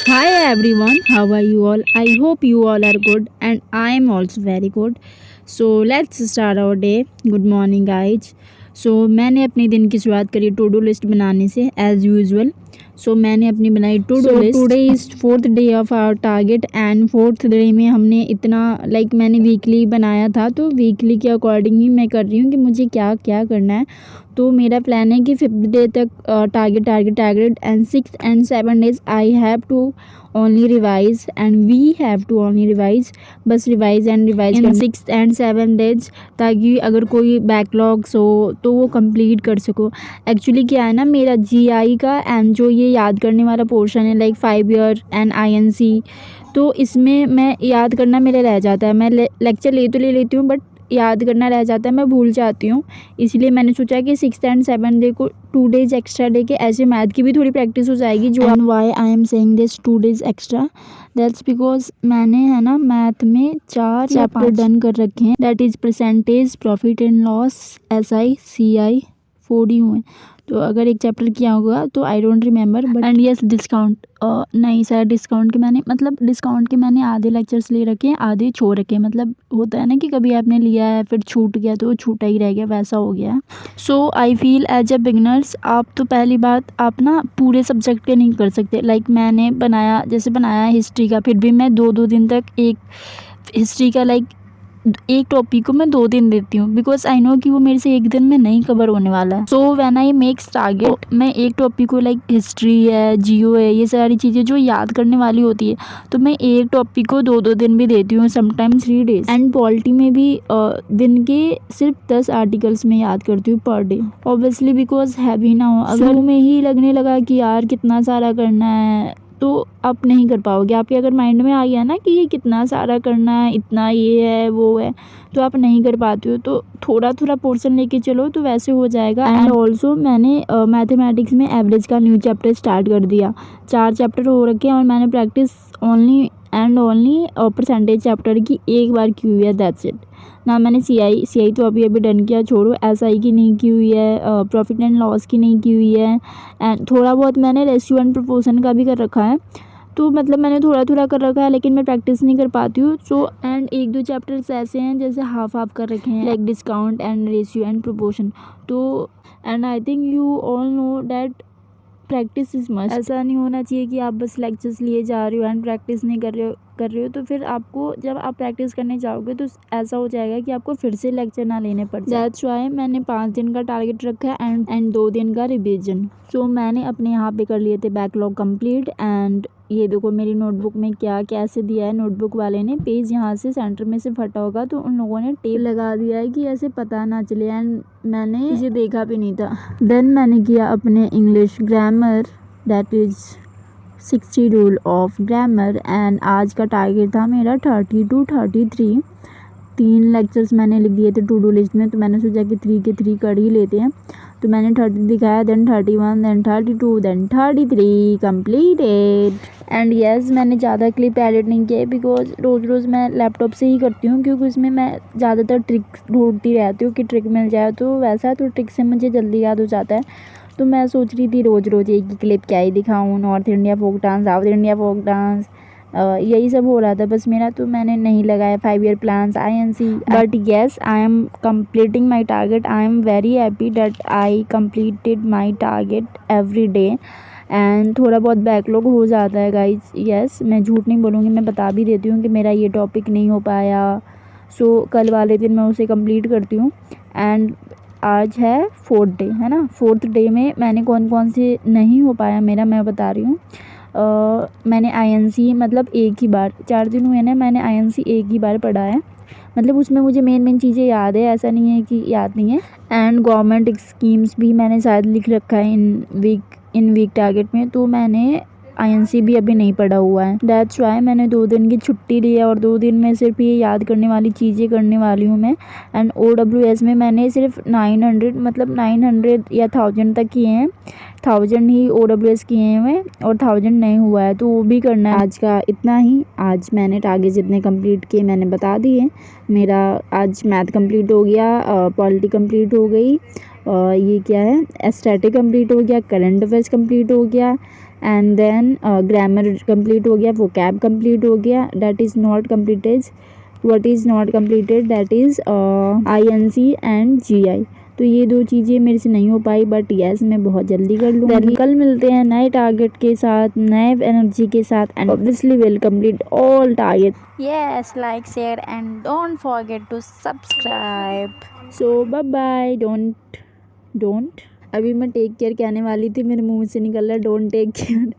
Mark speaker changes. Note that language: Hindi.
Speaker 1: Hi everyone, how are you all? I hope you all are good and I am also very good. So let's start our day. Good morning guys. मैंने अपने दिन की शुरुआत करी टू डू लिस्ट बनाने से एज यूजुअल. मैंने अपनी बनाई to do list. Today is 4th day of our target and 4th day में हमने इतना मैंने वीकली बनाया था, तो वीकली के अकॉर्डिंग ही मैं कर रही हूँ कि मुझे क्या क्या करना है. तो मेरा प्लान है कि 5th डे तक target and 6th and 7 days I have to only revise and we have to only revise. बस revise in 6th and 7 days, ताकि अगर कोई बैकलॉग्स हो तो वो कंप्लीट कर सको. एक्चुअली क्या है ना, मेरा GI का एंड जो ये याद करने वाला पोर्शन है 5 year एंड INC, तो इसमें मैं याद करना मेरे रह जाता है. मैं लेक्चर ले लेती हूँ बट याद करना रह जाता है, मैं भूल जाती हूँ. इसलिए मैंने सोचा कि 6th and 7th डे को 2 days एक्स्ट्रा डे के ऐसे मैथ की भी थोड़ी प्रैक्टिस हो जाएगी. जो and why I am saying this 2 days extra, that's because मैंने है ना मैथ में 4 चैप्टर डन कर रखे हैं. That is percentage, profit and loss, SI, CI, 4D हुए. तो अगर एक चैप्टर किया होगा तो I don't remember but and yes discount. नहीं सर, डिस्काउंट के मैंने आधे लेक्चर्स ले रखे हैं, आधे छोड़ रखे हैं. मतलब होता है ना कि कभी आपने लिया है फिर छूट गया तो वो छूटा ही रह गया, वैसा हो गया है. So I feel as a beginners, आप तो पहली बात आप ना पूरे सब्जेक्ट के नहीं कर सकते. मैंने बनाया हिस्ट्री का, फिर भी मैं 2 दिन तक एक हिस्ट्री का एक टॉपिक को मैं 2 दिन देती हूँ, बिकॉज आई नो कि वो मेरे से एक दिन में नहीं कवर होने वाला है. So when I makes target, मैं एक टॉपिक को हिस्ट्री है, जियो है, ये सारी चीज़ें जो याद करने वाली होती है, तो मैं एक टॉपिक को 2 दिन भी देती हूँ, समटाइम्स 3 days. एंड पॉलिटी में भी दिन के सिर्फ 10 आर्टिकल्स में याद करती हूँ per day. Obviously because heavy ना हो. अगर शुरू में ही लगने लगा कि यार कितना सारा करना है तो आप नहीं कर पाओगे. आपके अगर माइंड में आ गया ना कि ये कितना सारा करना है, इतना ये है वो है, तो आप नहीं कर पाते हो. तो थोड़ा थोड़ा पोर्शन लेके चलो तो वैसे हो जाएगा. एंड ऑल्सो मैंने मैथमेटिक्स में एवरेज का न्यू चैप्टर स्टार्ट कर दिया. 4 चैप्टर हो रखे हैं और मैंने प्रैक्टिस ओनली परसेंटेज चैप्टर की एक बार की हुई है, दैट्स इट. ना मैंने CI तो अभी डन किया, छोड़ो. SI की नहीं की हुई है, प्रॉफिट एंड लॉस की नहीं की हुई है. एंड थोड़ा बहुत मैंने रेशियो एंड प्रोपोर्शन का भी कर रखा है. तो मैंने थोड़ा थोड़ा कर रखा है, लेकिन मैं प्रैक्टिस नहीं कर पाती हूँ. सो एंड 1-2 चैप्टर्स ऐसे हैं जैसे हाफ कर रखे हैं, discount and ratio and proportion. तो and I think you all know that practice is must. ऐसा नहीं होना चाहिए कि आप बस लेक्चर्स लिए जा रहे हो एंड प्रैक्टिस नहीं कर रहे हो. तो फिर आपको जब आप प्रैक्टिस करने जाओगे तो ऐसा हो जाएगा कि आपको फिर से लेक्चर ना लेने पड़ जाए. दैट्स व्हाई मैंने 5 दिन का टारगेट रखा है एंड 2 दिन का रिवीजन. सो मैंने अपने यहाँ पे कर लिए थे बैकलॉग कंप्लीट. एंड ये देखो मेरी नोटबुक में क्या कैसे दिया है. नोटबुक वाले ने पेज यहाँ से सेंटर में से फटा होगा तो उन लोगों ने टेप लगा दिया है कि ऐसे पता ना चले. एंड मैंने इसे देखा भी नहीं था. देन मैंने किया अपने English grammar, that is 60 rule of grammar. And आज का टारगेट था मेरा 30 to 33. 3 लेक्चर्स मैंने लिख दिए थे टू डू लिस्ट में, तो मैंने सोचा कि 3 के 3 कर ही लेते हैं. तो मैंने 30 दिखाया, then 31, then 32, then 33 completed. And yes, मैंने ज़्यादा क्लिप एडिट नहीं किया बिकॉज रोज़ मैं लैपटॉप से ही करती हूँ, क्योंकि उसमें मैं ज़्यादातर ट्रिक्स ढूंढती रहती हूँ कि ट्रिक मिल जाए. तो वैसा तो ट्रिक से मुझे जल्दी याद हो जाता है. तो मैं सोच रही थी रोज़ एक ही क्लिप क्या ही दिखाऊँ. North India folk dance, South India folk dance, यही सब हो रहा था बस मेरा. तो मैंने नहीं लगाया 5 year plans, INC. But yes, I am completing my target. I am very happy that I completed my target every day. And थोड़ा बहुत बैकलॉग हो जाता है गाइज. येस, मैं झूठ नहीं बोलूँगी, मैं बता भी देती हूँ कि मेरा ये टॉपिक नहीं हो पाया. सो कल वाले दिन मैं उसे कंप्लीट करती हूँ. एंड आज है 4th डे, है ना. 4th डे में मैंने कौन से नहीं हो पाया मेरा, मैं बता रही हूँ. मैंने INC एक ही बार, 4 दिन हुए ना, मैंने INC एक ही बार पढ़ा है. उसमें मुझे मेन चीज़ें याद है, ऐसा नहीं है कि याद नहीं है. एंड गवर्नमेंट स्कीम्स भी मैंने शायद लिख रखा है इन वीक टारगेट में. तो मैंने INC भी अभी नहीं पढ़ा हुआ है. दैट्स वाई मैंने 2 दिन की छुट्टी ली है और 2 दिन में सिर्फ ये याद करने वाली चीज़ें करने वाली हूँ मैं. एंड OWS में मैंने सिर्फ 900 या 1000 तक किए हैं. 1000 ही OWS किए हैं और 1000 नहीं हुआ है, तो वो भी करना है. आज का इतना ही. आज मैंने टारगेट जितने कंप्लीट किए मैंने बता दिए. मेरा आज मैथ कंप्लीट हो गया, पॉलिटी कंप्लीट हो गई, ये क्या है, स्टैटिक कंप्लीट हो गया, करंट अफेयर्स कंप्लीट हो गया, एंड देन ग्रामर कंप्लीट हो गया, वोकैब कंप्लीट हो गया, that is not completed, what is not completed that is INC and GI। तो ये 2 चीज़ें मेरे से नहीं हो पाई, बट यस मैं बहुत जल्दी कर लूँगी। कल मिलते हैं नए टारगेट के साथ, नए एनर्जी के साथ, and obviously will complete all target.
Speaker 2: Yes, like, share, and don't forget to subscribe.
Speaker 1: So bye bye. Don't अभी मैं टेक केयर कहने वाली थी, मेरे मुंह से निकल रहा है डोंट टेक केयर।